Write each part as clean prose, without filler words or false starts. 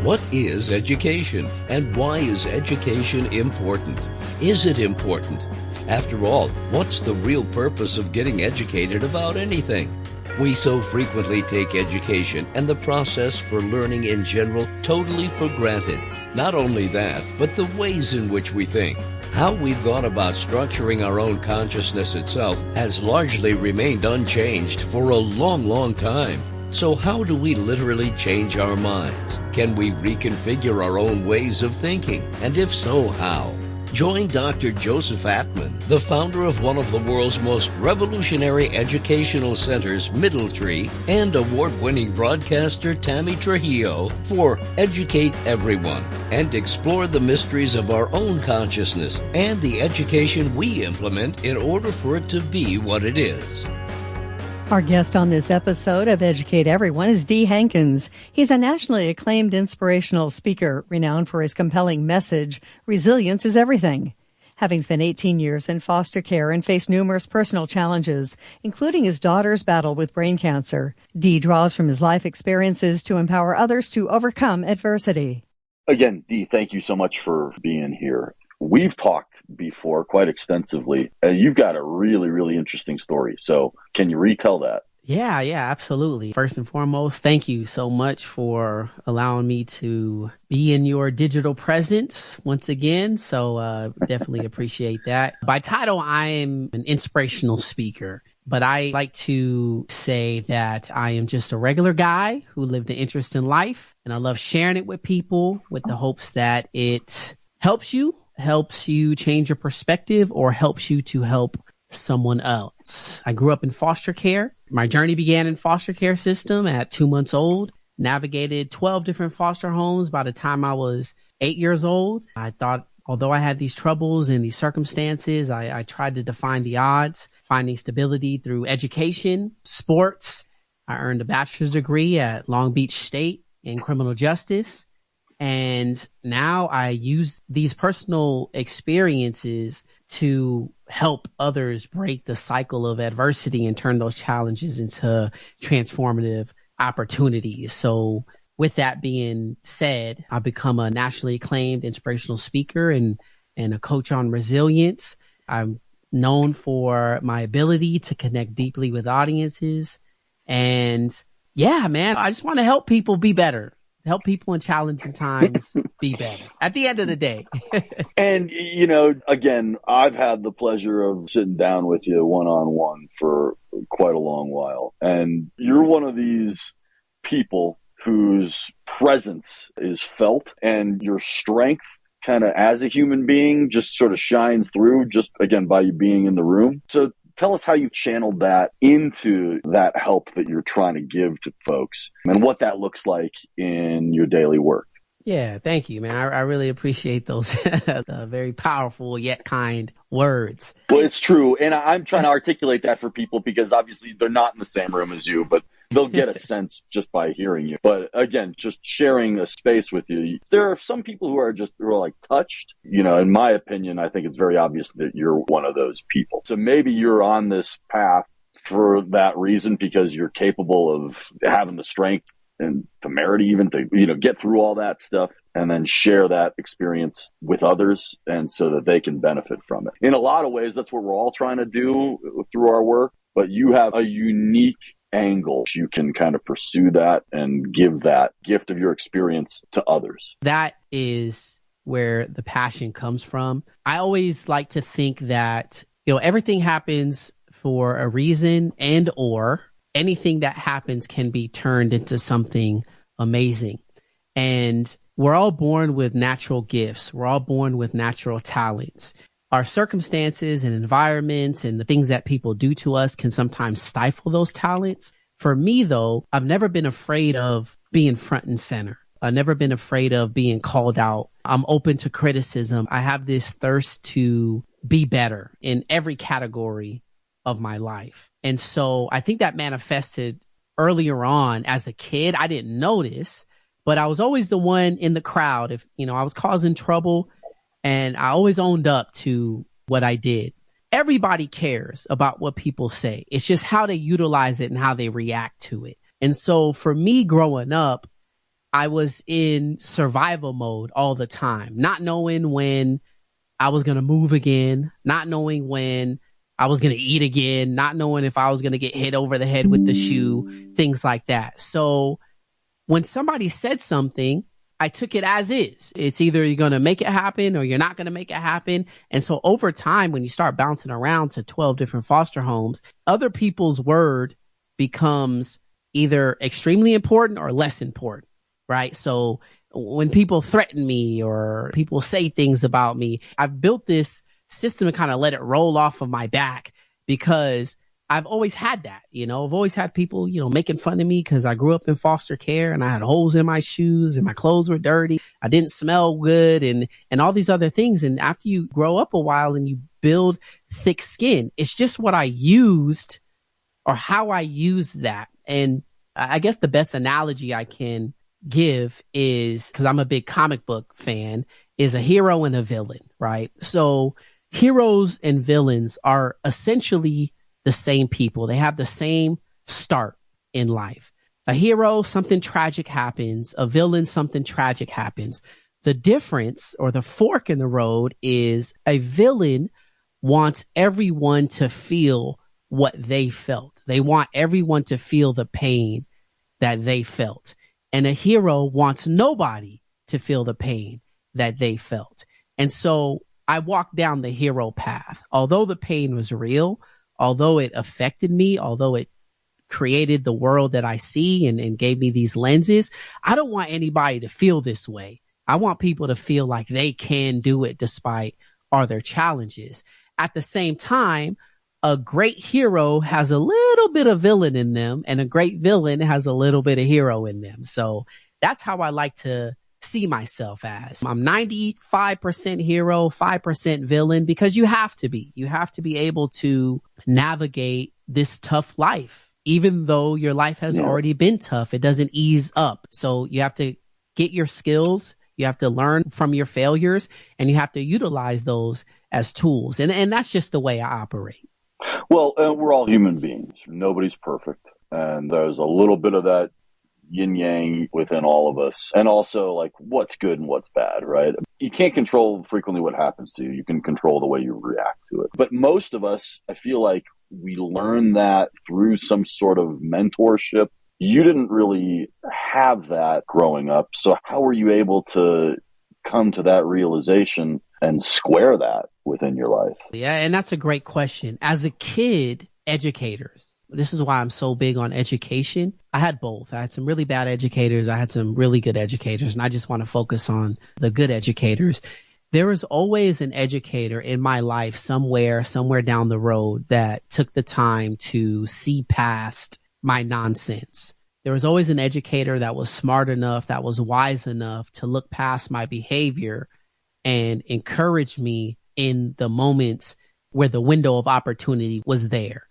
What is education, and why is education important? Is it important? After all, what's the real purpose of getting educated about anything? We so frequently take education and the process for learning in general totally for granted. Not only that, but the ways in which we think. How we've gone about structuring our own consciousness itself has largely remained unchanged for a long, long time. So how do we literally change our minds? Can we reconfigure our own ways of thinking? And if so, how? Join Dr. Joseph Atman, the founder of one of the world's most revolutionary educational centers, Middletree, and award-winning broadcaster Tammy Trujillo for Educate Everyone, and explore the mysteries of our own consciousness and the education we implement in order for it to be what it is. Our guest on this episode of Educate Everyone is Dee Hankins. He's a nationally acclaimed inspirational speaker, renowned for his compelling message, Resilience is Everything. Having spent 18 years in foster care and faced numerous personal challenges, including his daughter's battle with brain cancer, Dee draws from his life experiences to empower others to overcome adversity. Again, Dee, thank you so much for being here. We've talked before quite extensively, and you've got a really, really interesting story. So can you retell that? Yeah, absolutely. First and foremost, thank you so much for allowing me to be in your digital presence once again. So definitely appreciate that. By title, I am an inspirational speaker, but I like to say that I am just a regular guy who lived an interest in life, and I love sharing it with people with the hopes that it helps you change your perspective or helps you to help someone else. I grew up in foster care. My journey began in foster care system at 2 months old, navigated 12 different foster homes by the time I was 8 years old. I thought, although I had these troubles and these circumstances, I tried to defy the odds, finding stability through education, sports. I earned a bachelor's degree at Long Beach State in criminal justice. And now I use these personal experiences to help others break the cycle of adversity and turn those challenges into transformative opportunities. So with that being said, I've become a nationally acclaimed inspirational speaker and a coach on resilience. I'm known for my ability to connect deeply with audiences. And yeah, man, I just want to help people be better. Help people in challenging times be better at the end of the day. And, again, I've had the pleasure of sitting down with you one-on-one for quite a long while. And you're one of these people whose presence is felt, and your strength kind of as a human being just sort of shines through just, again, by you being in the room. So tell us how you channeled that into that help that you're trying to give to folks and what that looks like in your daily work. Yeah, thank you, man. I really appreciate those very powerful yet kind words. Well, it's true. And I'm trying to articulate that for people because obviously they're not in the same room as you, but they'll get a sense just by hearing you. But again, just sharing a space with you. There are some people who are like touched. In my opinion, I think it's very obvious that you're one of those people. So maybe you're on this path for that reason because you're capable of having the strength and temerity even to, get through all that stuff and then share that experience with others and so that they can benefit from it. In a lot of ways, that's what we're all trying to do through our work, but you have a unique angle. You can kind of pursue that and give that gift of your experience to others. That is where the passion comes from. I always like to think that, everything happens for a reason, and or anything that happens can be turned into something amazing. And we're all born with natural gifts. We're all born with natural talents. Our circumstances and environments and the things that people do to us can sometimes stifle those talents. For me, though, I've never been afraid of being front and center. I've never been afraid of being called out. I'm open to criticism. I have this thirst to be better in every category of my life. And so I think that manifested earlier on as a kid. I didn't notice, but I was always the one in the crowd. If, I was causing trouble, and I always owned up to what I did. Everybody cares about what people say. It's just how they utilize it and how they react to it. And so for me growing up, I was in survival mode all the time, not knowing when I was going to move again, not knowing when I was going to eat again, not knowing if I was going to get hit over the head with the shoe, things like that. So when somebody said something, I took it as is. It's either you're going to make it happen or you're not going to make it happen. And so over time, when you start bouncing around to 12 different foster homes, other people's word becomes either extremely important or less important, right? So when people threaten me or people say things about me, I've built this system to kind of let it roll off of my back because I've always had that, I've always had people, making fun of me because I grew up in foster care and I had holes in my shoes and my clothes were dirty. I didn't smell good and all these other things. And after you grow up a while and you build thick skin, it's just what I used or how I used that. And I guess the best analogy I can give is, because I'm a big comic book fan, is a hero and a villain, right? So heroes and villains are essentially the same people. They have the same start in life. A hero, something tragic happens. A villain, something tragic happens. The difference or the fork in the road is a villain wants everyone to feel what they felt. They want everyone to feel the pain that they felt. And a hero wants nobody to feel the pain that they felt. And so I walked down the hero path. Although the pain was real, although it affected me, although it created the world that I see and gave me these lenses, I don't want anybody to feel this way. I want people to feel like they can do it despite all their challenges. At the same time, a great hero has a little bit of villain in them, and a great villain has a little bit of hero in them. So that's how I like to see myself as. I'm 95% hero, 5% villain, because you have to be. You have to be able to navigate this tough life. Even though your life has already been tough, it doesn't ease up. So you have to get your skills. You have to learn from your failures, and you have to utilize those as tools. And that's just the way I operate. Well, we're all human beings. Nobody's perfect. And there's a little bit of that yin yang within all of us. And also like what's good and what's bad, right? You can't control frequently what happens to you. You can control the way you react to it. But most of us, I feel like we learn that through some sort of mentorship. You didn't really have that growing up. So how were you able to come to that realization and square that within your life? Yeah, and that's a great question. As a kid, educators, this is why I'm so big on education. I had both. I had some really bad educators. I had some really good educators, and I just want to focus on the good educators. There was always an educator in my life somewhere down the road that took the time to see past my nonsense. There was always an educator that was smart enough, that was wise enough to look past my behavior and encourage me in the moments where the window of opportunity was there.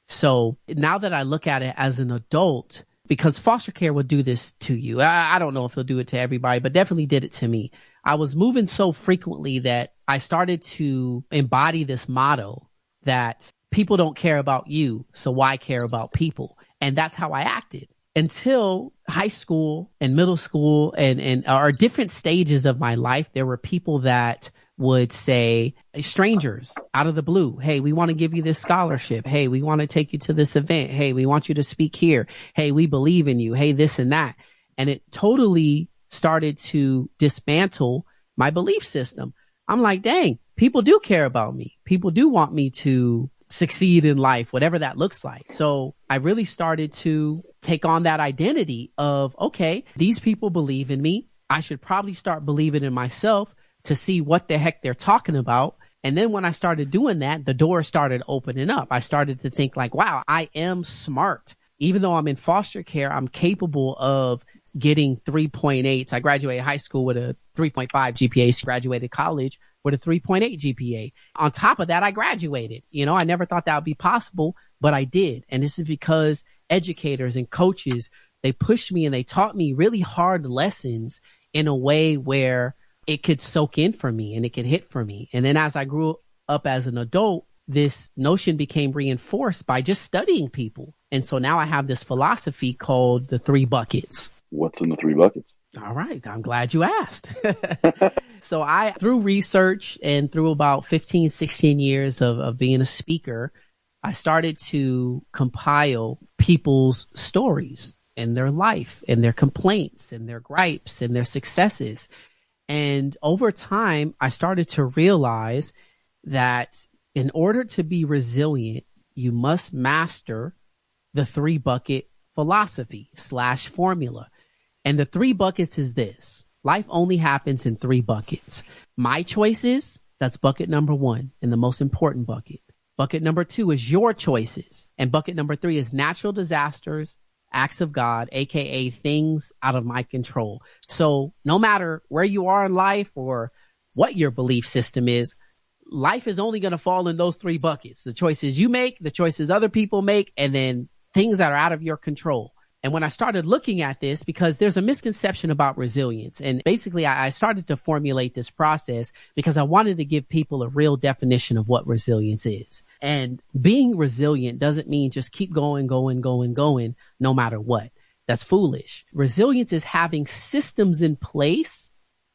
So now that I look at it as an adult, because foster care will do this to you. I don't know if he'll do it to everybody, but definitely did it to me. I was moving so frequently that I started to embody this motto that people don't care about you, so why care about people? And that's how I acted until high school and middle school and our different stages of my life. There were people that would say, strangers out of the blue, hey, we want to give you this scholarship. Hey, we want to take you to this event. Hey, we want you to speak here. Hey, we believe in you. Hey, this and that. And it totally started to dismantle my belief system. I'm like, dang, people do care about me. People do want me to succeed in life, whatever that looks like. So I really started to take on that identity of, okay, these people believe in me. I should probably start believing in myself to see what the heck they're talking about. And then when I started doing that, the door started opening up. I started to think like, wow, I am smart. Even though I'm in foster care, I'm capable of getting 3.8s. I graduated high school with a 3.5 GPA, graduated college with a 3.8 GPA. On top of that, I graduated. I never thought that would be possible, but I did. And this is because educators and coaches, they pushed me and they taught me really hard lessons in a way where it could soak in for me and it could hit for me. And then as I grew up as an adult, this notion became reinforced by just studying people. And so now I have this philosophy called the 3 buckets. What's in the 3 buckets? All right. I'm glad you asked. So through research and through about 15, 16 years of being a speaker, I started to compile people's stories and their life and their complaints and their gripes and their successes. And over time, I started to realize that in order to be resilient, you must master the 3 bucket philosophy / formula. And the 3 buckets is this: life only happens in 3 buckets. My choices, that's bucket number 1 and the most important bucket. Bucket number 2 is your choices. And bucket number 3 is natural disasters, acts of God, aka things out of my control. So no matter where you are in life or what your belief system is, life is only going to fall in those 3 buckets: the choices you make, the choices other people make, and then things that are out of your control. And when I started looking at this, because there's a misconception about resilience, and basically I started to formulate this process because I wanted to give people a real definition of what resilience is. And being resilient doesn't mean just keep going, no matter what. That's foolish. Resilience is having systems in place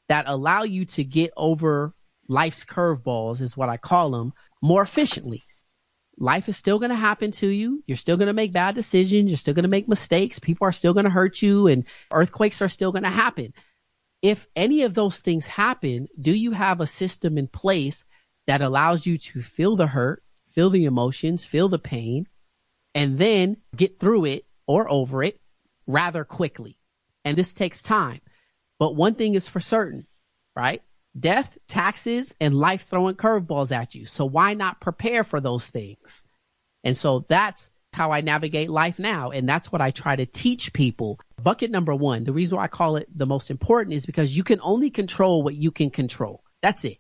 that allow you to get over life's curveballs, is what I call them, more efficiently. Life is still going to happen to you. You're still going to make bad decisions. You're still going to make mistakes. People are still going to hurt you, and earthquakes are still going to happen. If any of those things happen, do you have a system in place that allows you to feel the hurt, feel the emotions, feel the pain, and then get through it or over it rather quickly? And this takes time. But one thing is for certain, right? Death, taxes, and life throwing curveballs at you. So why not prepare for those things? And so that's how I navigate life now. And that's what I try to teach people. Bucket number 1, the reason why I call it the most important is because you can only control what you can control. That's it,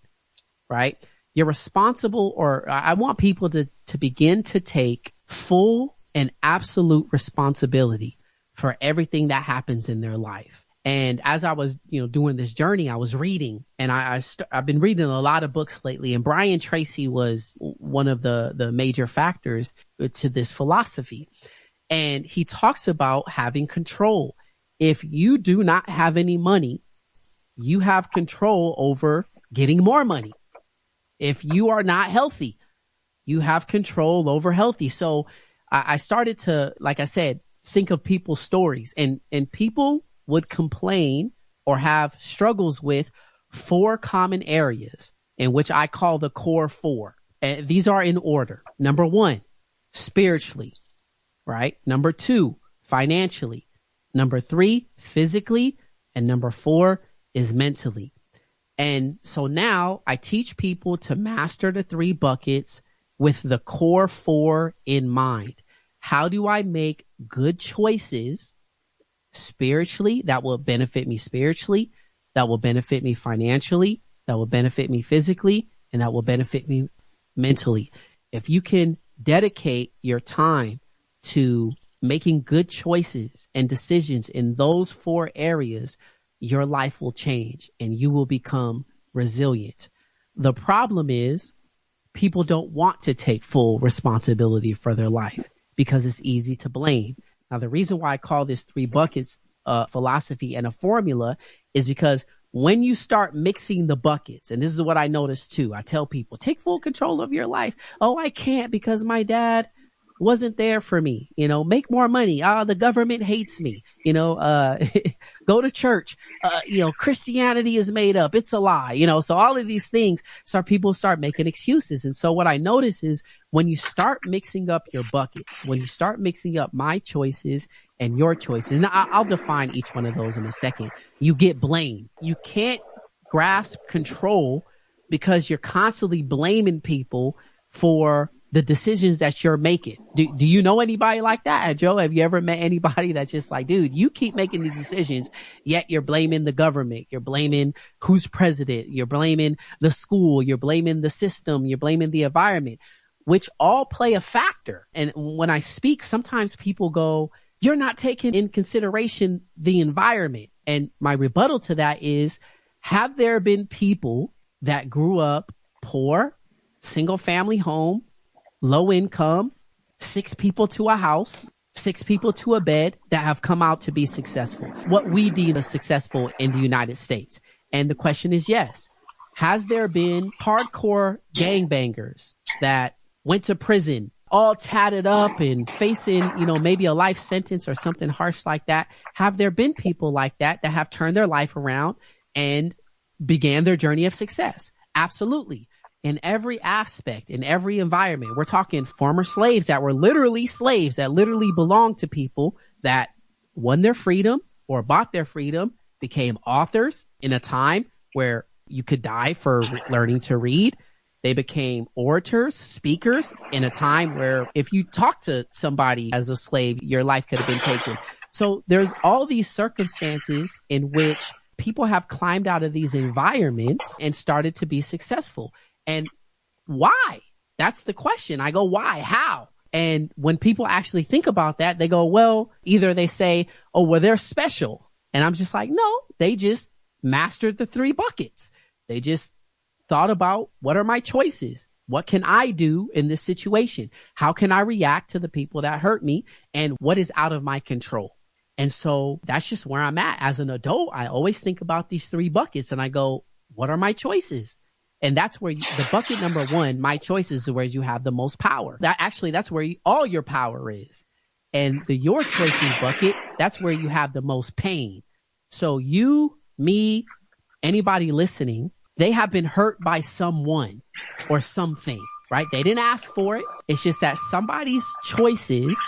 right? You're responsible, or I want people to begin to take full and absolute responsibility for everything that happens in their life. And as I was, doing this journey, I was reading, and I've been reading a lot of books lately. And Brian Tracy was one of the major factors to this philosophy. And he talks about having control. If you do not have any money, you have control over getting more money. If you are not healthy, you have control over healthy. So I started to, like I said, think of people's stories, and people would complain or have struggles with 4 common areas, in which I call the core 4. And these are in order. Number 1, spiritually, right? Number 2, financially. Number 3, physically. And number 4 is mentally. And so now I teach people to master the 3 buckets with the core 4 in mind. How do I make good choices spiritually that will benefit me spiritually, that will benefit me financially, that will benefit me physically, and that will benefit me mentally? If you can dedicate your time to making good choices and decisions in those 4 areas, your life will change and you will become resilient. The problem is people don't want to take full responsibility for their life because it's easy to blame. Now, the reason why I call this 3 buckets philosophy and a formula is because when you start mixing the buckets, and this is what I noticed too, I tell people, take full control of your life. Oh, I can't because my dad wasn't there for me. Make more money. The government hates me. Go to church. Christianity is made up. It's a lie. So all of these things, people start making excuses. And so what I notice is when you start mixing up your buckets, when you start mixing up my choices and your choices, and I'll define each one of those in a second, you get blame. You can't grasp control because you're constantly blaming people for the decisions that you're making. Do you know anybody like that, Joe? Have you ever met anybody that's just like, dude, you keep making these decisions, yet you're blaming the government, you're blaming who's president, you're blaming the school, you're blaming the system, you're blaming the environment, which all play a factor. And when I speak, sometimes people go, you're not taking in consideration the environment. And my rebuttal to that is, have there been people that grew up poor, single family home, low income, 6 people to a house, 6 people to a bed that have come out to be successful, what we deem as successful in the United States. And the question is, yes, has there been hardcore gangbangers that went to prison all tatted up and facing, maybe a life sentence or something harsh like that? Have there been people like that have turned their life around and began their journey of success? Absolutely. In every aspect, in every environment. We're talking former slaves that were literally slaves, that literally belonged to people that won their freedom or bought their freedom, became authors in a time where you could die for learning to read. They became orators, speakers in a time where if you talk to somebody as a slave, your life could have been taken. So there's all these circumstances in which people have climbed out of these environments and started to be successful. And why? That's the question. I go, why? How? And when people actually think about that, they go, well, either they say, oh, well, they're special. And I'm just like, no, they just mastered the 3 buckets. They just thought about, what are my choices? What can I do in this situation? How can I react to the people that hurt me? And what is out of my control? And so that's just where I'm at. As an adult, I always think about these 3 buckets and I go, what are my choices? And that's where the bucket number 1, my choices, is where you have the most power. That's where all your power is. And the your choices bucket, that's where you have the most pain. So you, me, anybody listening, they have been hurt by someone or something, right? They didn't ask for it. It's just that somebody's choices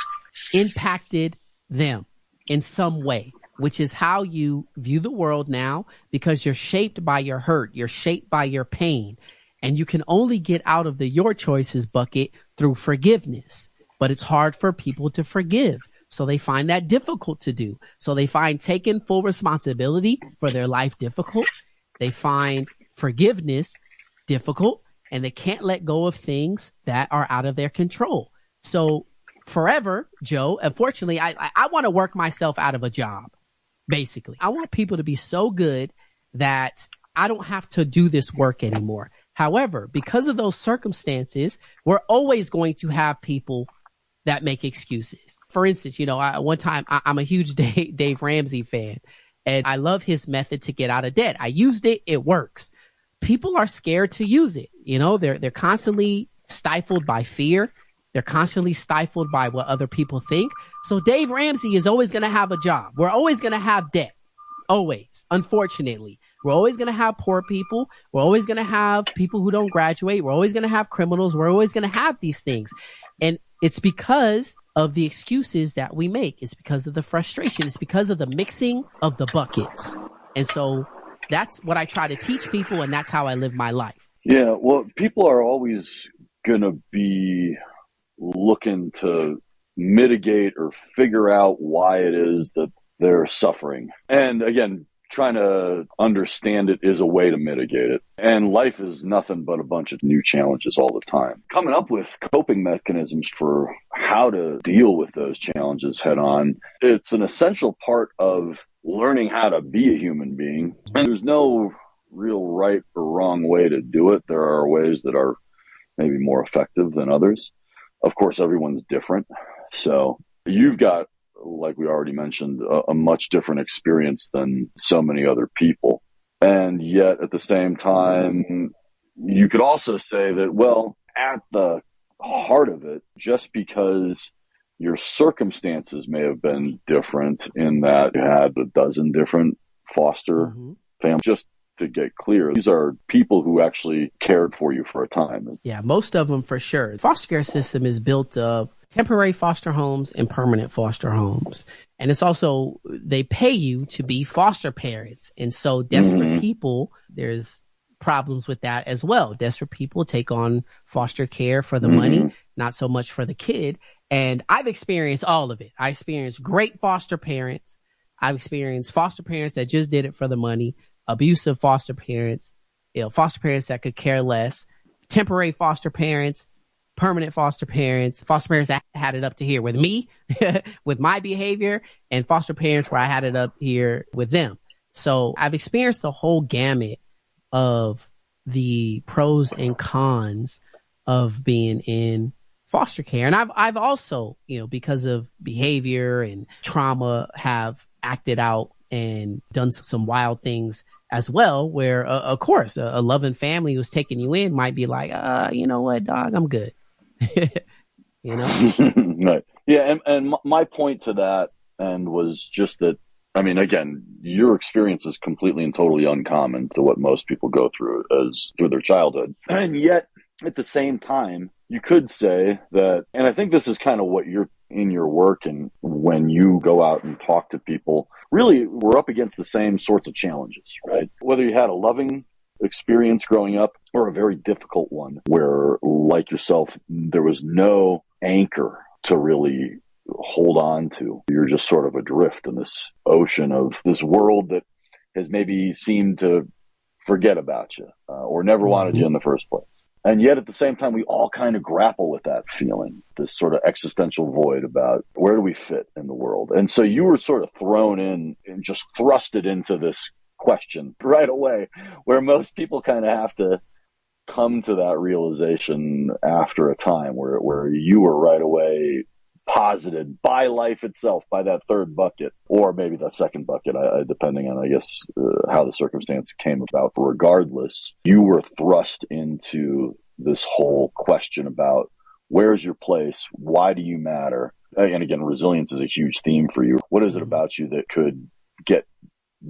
impacted them in some way, which is how you view the world now, because you're shaped by your hurt. You're shaped by your pain. And you can only get out of the your choices bucket through forgiveness. But it's hard for people to forgive. So they find that difficult to do. So they find taking full responsibility for their life difficult. They find forgiveness difficult, and they can't let go of things that are out of their control. So forever, Joe, unfortunately, I want to work myself out of a job. Basically, I want people to be so good that I don't have to do this work anymore. However, because of those circumstances, we're always going to have people that make excuses. For instance, one time I'm a huge Dave Ramsey fan, and I love his method to get out of debt. I used it. It works. People are scared to use it. They're constantly stifled by fear. They're constantly stifled by what other people think. So Dave Ramsey is always going to have a job. We're always going to have debt. Always. Unfortunately, we're always going to have poor people. We're always going to have people who don't graduate. We're always going to have criminals. We're always going to have these things. And it's because of the excuses that we make. It's because of the frustration. It's because of the mixing of the buckets. And so that's what I try to teach people, and that's how I live my life. Yeah, well, people are always going to be looking to mitigate or figure out why it is that they're suffering. And again, trying to understand it is a way to mitigate it. And life is nothing but a bunch of new challenges all the time. Coming up with coping mechanisms for how to deal with those challenges head on, it's an essential part of learning how to be a human being. And there's no real right or wrong way to do it. There are ways that are maybe more effective than others. Of course, everyone's different. So you've got, like we already mentioned, a much different experience than so many other people. And yet at the same time, you could also say that, well, at the heart of it, just because your circumstances may have been different in that you had a dozen different foster families, just to get clear, these are people who actually cared for you for a time. Yeah, most of them for sure. The foster care system is built of temporary foster homes and permanent foster homes. And it's also, they pay you to be foster parents. And so desperate people, there's problems with that as well. Desperate people take on foster care for the money, not so much for the kid. And I've experienced all of it. I experienced great foster parents. I've experienced foster parents that just did it for the money, abusive foster parents, foster parents that could care less, temporary foster parents, permanent foster parents that had it up to here with me, with my behavior, and foster parents where I had it up here with them. So I've experienced the whole gamut of the pros and cons of being in foster care. And I've also, because of behavior and trauma, have acted out and done some wild things as well, where, of course, a loving family who's taking you in might be like, you know what, dog, I'm good. Right. Yeah. And my point to that was just that, I mean, again, your experience is completely and totally uncommon to what most people go through through their childhood. And yet, at the same time, you could say that, and I think this is kind of what you're in your work and when you go out and talk to people, really, we're up against the same sorts of challenges, right? Whether you had a loving experience growing up or a very difficult one where, like yourself, there was no anchor to really hold on to. You're just sort of adrift in this ocean of this world that has maybe seemed to forget about you or never wanted you in the first place. And yet at the same time, we all kind of grapple with that feeling, this sort of existential void about where do we fit in the world? And so you were sort of thrown in and just thrusted into this question right away, where most people kind of have to come to that realization after a time where you were right away posited by life itself, by that third bucket, or maybe that second bucket, depending on, I guess, how the circumstance came about. But regardless, you were thrust into this whole question about where's your place? Why do you matter? And again, resilience is a huge theme for you. What is it about you that could get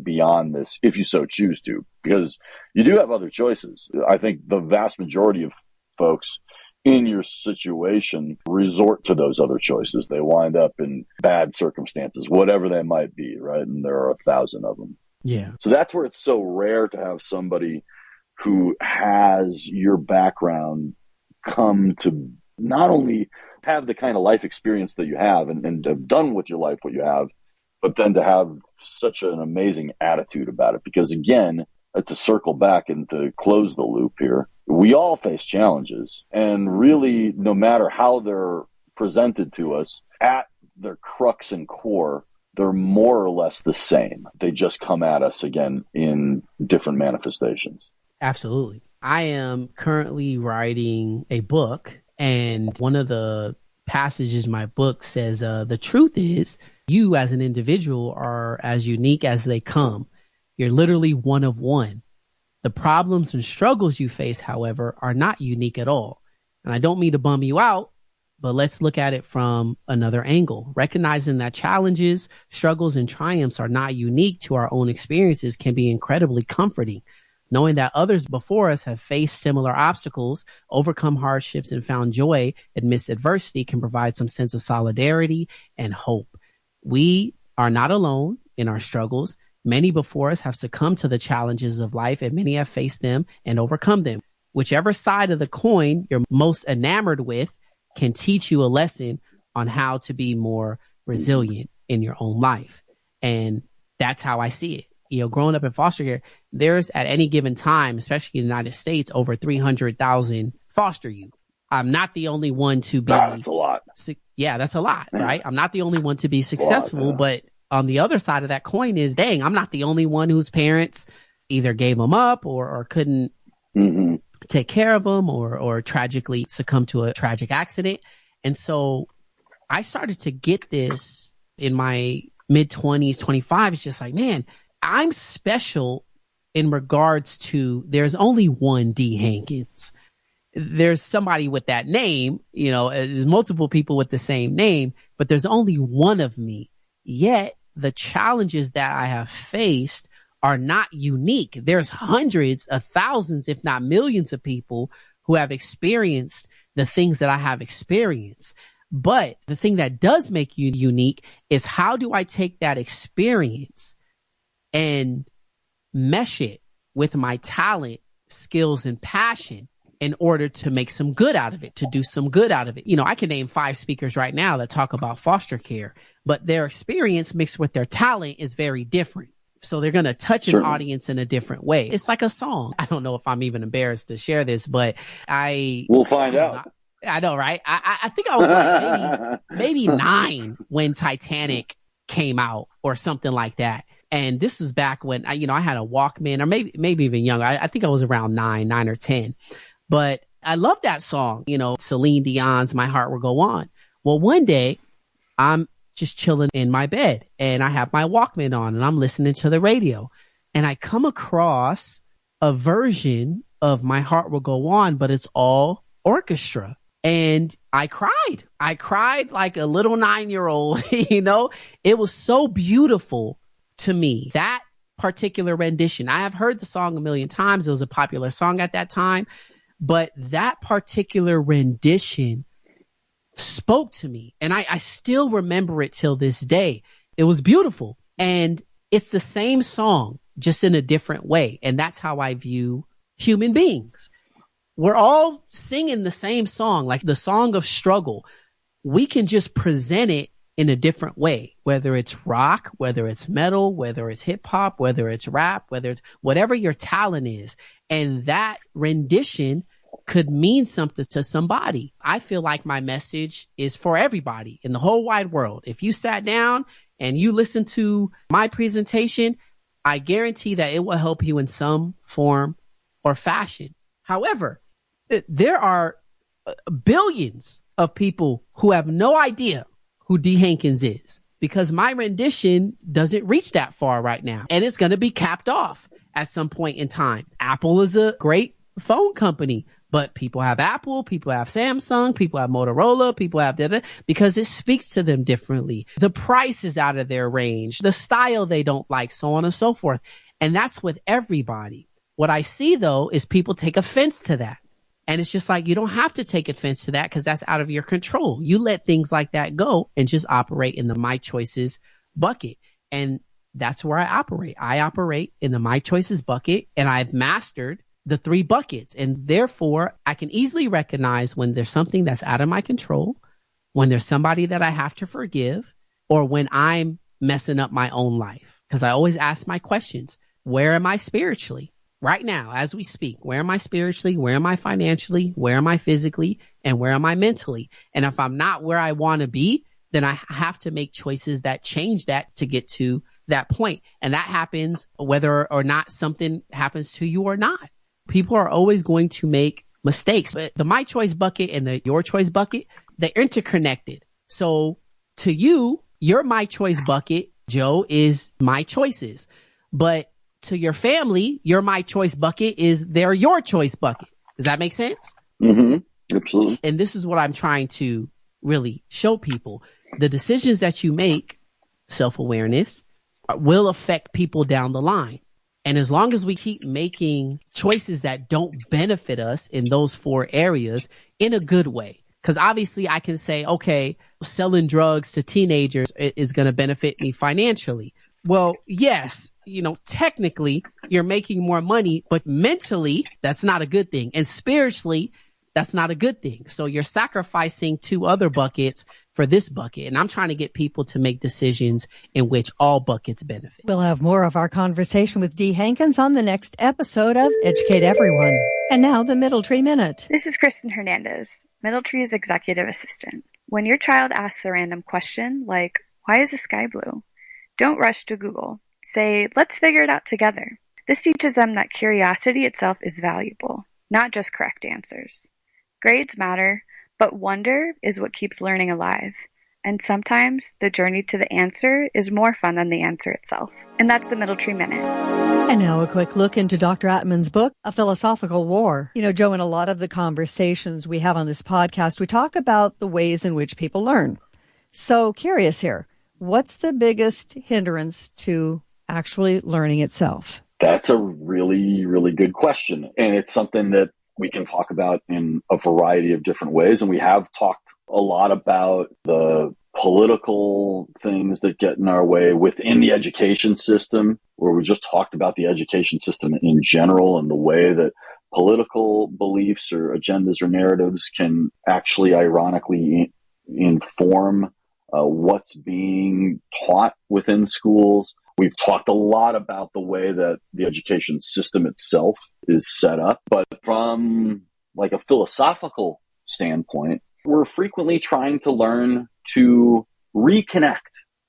beyond this if you so choose to? Because you do have other choices. I think the vast majority of folks in your situation resort to those other choices. They wind up in bad circumstances, whatever they might be, right? And there are 1,000 of them. Yeah. So that's where it's so rare to have somebody who has your background come to not only have the kind of life experience that you have and have done with your life what you have, but then to have such an amazing attitude about it. Because again, to circle back and to close the loop here, we all face challenges, and really, no matter how they're presented to us, at their crux and core, they're more or less the same. They just come at us again in different manifestations. Absolutely. I am currently writing a book, and one of the passages in my book says, the truth is, you as an individual are as unique as they come. You're literally one of one. The problems and struggles you face, however, are not unique at all. And I don't mean to bum you out, but let's look at it from another angle. Recognizing that challenges, struggles, and triumphs are not unique to our own experiences can be incredibly comforting. Knowing that others before us have faced similar obstacles, overcome hardships, and found joy amidst adversity can provide some sense of solidarity and hope. We are not alone in our struggles. Many before us have succumbed to the challenges of life, and many have faced them and overcome them. Whichever side of the coin you're most enamored with can teach you a lesson on how to be more resilient in your own life. And that's how I see it. Growing up in foster care, there's at any given time, especially in the United States, over 300,000 foster youth. I'm not the only one to be. That's a lot. Yeah, that's a lot, right? I'm not the only one to be successful, but on the other side of that coin is, dang, I'm not the only one whose parents either gave them up or couldn't take care of them or tragically succumbed to a tragic accident. And so I started to get this in my mid-20s, 25. It's just like, man, I'm special in regards to there's only one Dee Hankins. There's somebody with that name, there's multiple people with the same name, but there's only one of me. Yet the challenges that I have faced are not unique. There's hundreds of thousands, if not millions of people who have experienced the things that I have experienced. But the thing that does make you unique is, how do I take that experience and mesh it with my talent, skills, and passion in order to make some good out of it, to do some good out of it? I can name 5 speakers right now that talk about foster care, but their experience mixed with their talent is very different. So they're going to touch an audience in a different way. It's like a song. I don't know if I'm even embarrassed to share this, but we'll find out. I know, right? I think I was like maybe 9 when Titanic came out or something like that. And this is back when I had a Walkman, or maybe even younger. I think I was around 9 or 10. But I love that song, Celine Dion's My Heart Will Go On. Well, one day I'm just chilling in my bed and I have my Walkman on and I'm listening to the radio and I come across a version of My Heart Will Go On, but it's all orchestra. And I cried. I cried like a little 9-year-old, It was so beautiful to me. That particular rendition. I have heard the song a million times. It was a popular song at that time, but that particular rendition spoke to me. And I still remember it till this day. It was beautiful. And it's the same song, just in a different way. And that's how I view human beings. We're all singing the same song, like the song of struggle. We can just present it in a different way, whether it's rock, whether it's metal, whether it's hip hop, whether it's rap, whether it's whatever your talent is. And that rendition could mean something to somebody. I feel like my message is for everybody in the whole wide world. If you sat down and you listened to my presentation, I guarantee that it will help you in some form or fashion. However, there are billions of people who have no idea who Dee Hankins is because my rendition doesn't reach that far right now. And it's going to be capped off at some point in time. Apple is a great phone company, but people have Apple, people have Samsung, people have Motorola, people have because it speaks to them differently. The price is out of their range, the style they don't like, so on and so forth. And that's with everybody. What I see though is people take offense to that. And it's just like, you don't have to take offense to that because that's out of your control. You let things like that go and just operate in the my choices bucket. And that's where I operate. I operate in the my choices bucket and I've mastered the 3 buckets. And therefore I can easily recognize when there's something that's out of my control, when there's somebody that I have to forgive, or when I'm messing up my own life. Because I always ask my questions. Where am I spiritually? Right now, as we speak, where am I spiritually? Where am I financially? Where am I physically? And where am I mentally? And if I'm not where I want to be, then I have to make choices that change that to get to that point. And that happens whether or not something happens to you or not. People are always going to make mistakes. But the my choice bucket and the your choice bucket, they're interconnected. So to you, your my choice bucket, Joe, is my choices. But to your family, your my choice bucket is their your choice bucket. Does that make sense? Mm-hmm. Absolutely. And this is what I'm trying to really show people. The decisions that you make, self-awareness, will affect people down the line. And as long as we keep making choices that don't benefit us in those 4 areas in a good way, because obviously I can say, okay, selling drugs to teenagers is going to benefit me financially. Well, yes, technically you're making more money, but mentally that's not a good thing. And spiritually, that's not a good thing. So you're sacrificing 2 other buckets for this bucket. And I'm trying to get people to make decisions in which all buckets benefit. We'll have more of our conversation with Dee Hankins on the next episode of Educate Everyone. And now the Middle Tree Minute. This is Kristen Hernandez, Middle Tree's executive assistant. When your child asks a random question like, why is the sky blue? Don't rush to Google. Say, let's figure it out together. This teaches them that curiosity itself is valuable, not just correct answers. Grades matter, but wonder is what keeps learning alive. And sometimes the journey to the answer is more fun than the answer itself. And that's the Middle Tree Minute. And now a quick look into Dr. Atman's book, A Philosophical War. Joe, in a lot of the conversations we have on this podcast, we talk about the ways in which people learn. So curious here. What's the biggest hindrance to actually learning itself? That's a really, really good question. And it's something that we can talk about in a variety of different ways. And we have talked a lot about the political things that get in our way within the education system, where we just talked about the education system in general and the way that political beliefs or agendas or narratives can actually ironically inform what's being taught within schools. We've talked a lot about the way that the education system itself is set up. But from like a philosophical standpoint, we're frequently trying to learn to reconnect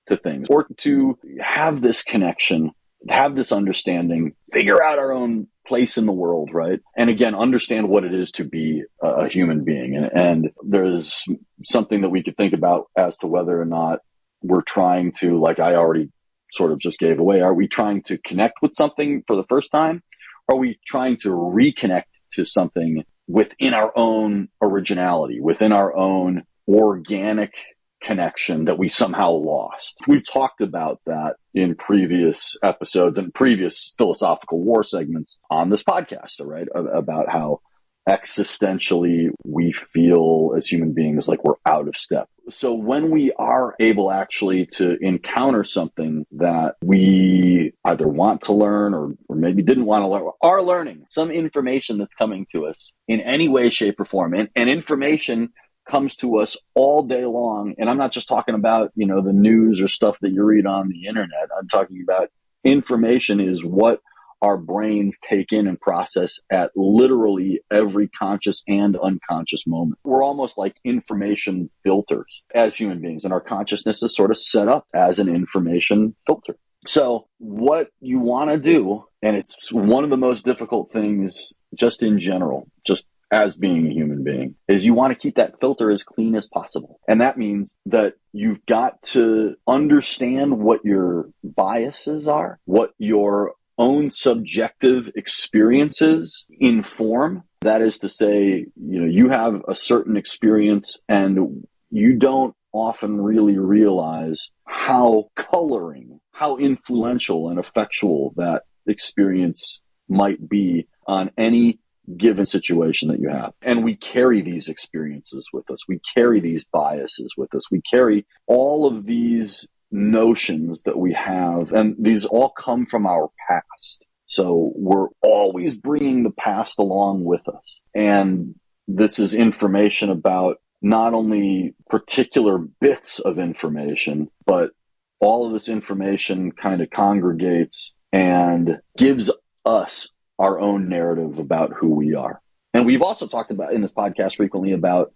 to things or to have this connection have this understanding, figure out our own place in the world, right? And again, understand what it is to be a human being. And there's something that we could think about as to whether or not we're trying to, like I already sort of just gave away, are we trying to connect with something for the first time? Or are we trying to reconnect to something within our own originality, within our own organic connection that we somehow lost? We've talked about that in previous episodes and previous philosophical war segments on this podcast, right? About how existentially we feel as human beings like we're out of step. So when we are able actually to encounter something that we either want to learn or maybe didn't want to learn, are learning some information that's coming to us in any way, shape, or form, and information comes to us all day long. And I'm not just talking about, the news or stuff that you read on the internet. I'm talking about information is what our brains take in and process at literally every conscious and unconscious moment. We're almost like information filters as human beings, and our consciousness is sort of set up as an information filter. So what you want to do, and it's one of the most difficult things just in general, just as being a human being, is you want to keep that filter as clean as possible. And that means that you've got to understand what your biases are, what your own subjective experiences inform. That is to say, you have a certain experience and you don't often really realize how coloring, how influential and effectual that experience might be on any given situation that you have. And we carry these experiences with us. We carry these biases with us. We carry all of these notions that we have, and these all come from our past. So we're always bringing the past along with us. And this is information about not only particular bits of information, but all of this information kind of congregates and gives us our own narrative about who we are. And we've also talked about in this podcast frequently about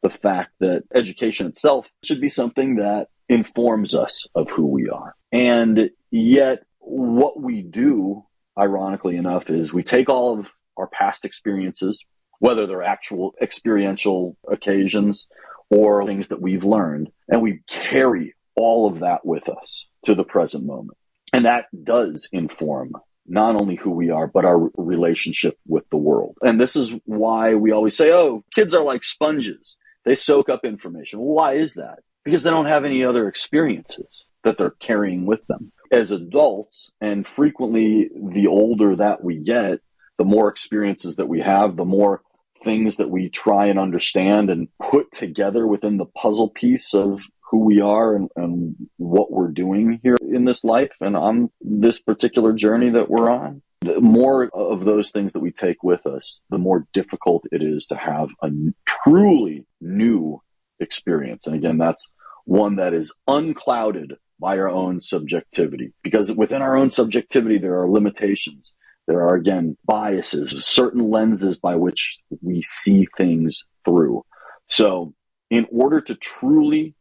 the fact that education itself should be something that informs us of who we are. And yet what we do, ironically enough, is we take all of our past experiences, whether they're actual experiential occasions or things that we've learned, and we carry all of that with us to the present moment. And that does inform not only who we are, but our relationship with the world. And this is why we always say, oh, kids are like sponges. They soak up information. Well, why is that? Because they don't have any other experiences that they're carrying with them. As adults, and frequently the older that we get, the more experiences that we have, the more things that we try and understand and put together within the puzzle piece of who we are and what we're doing here in this life and on this particular journey that we're on. The more of those things that we take with us, the more difficult it is to have a truly new experience. And again, that's one that is unclouded by our own subjectivity, because within our own subjectivity, there are limitations. There are, again, biases, certain lenses by which we see things through. So in order to truly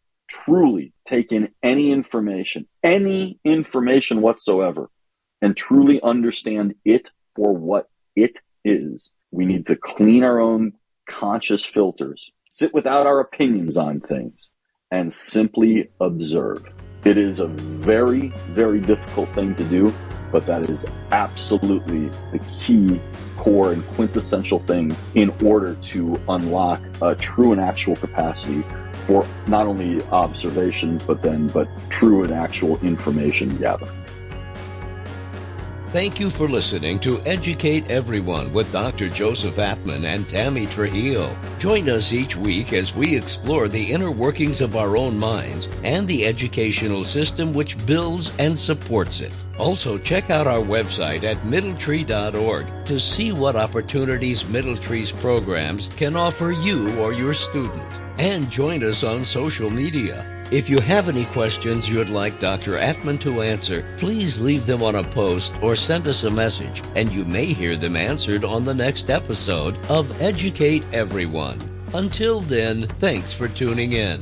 take in any information whatsoever, and truly understand it for what it is, we need to clean our own conscious filters, sit without our opinions on things, and simply observe. It is a very, very difficult thing to do, but that is absolutely the key, core, and quintessential thing in order to unlock a true and actual capacity for not only observation, but true and actual information gathering. Thank you for listening to Educate Everyone with Dr. Joseph Atman and Tammy Trujillo. Join us each week as we explore the inner workings of our own minds and the educational system which builds and supports it. Also, check out our website at middletree.org to see what opportunities Middletree's programs can offer you or your student. And join us on social media. If you have any questions you'd like Dr. Atman to answer, please leave them on a post or send us a message, and you may hear them answered on the next episode of Educate Everyone. Until then, thanks for tuning in.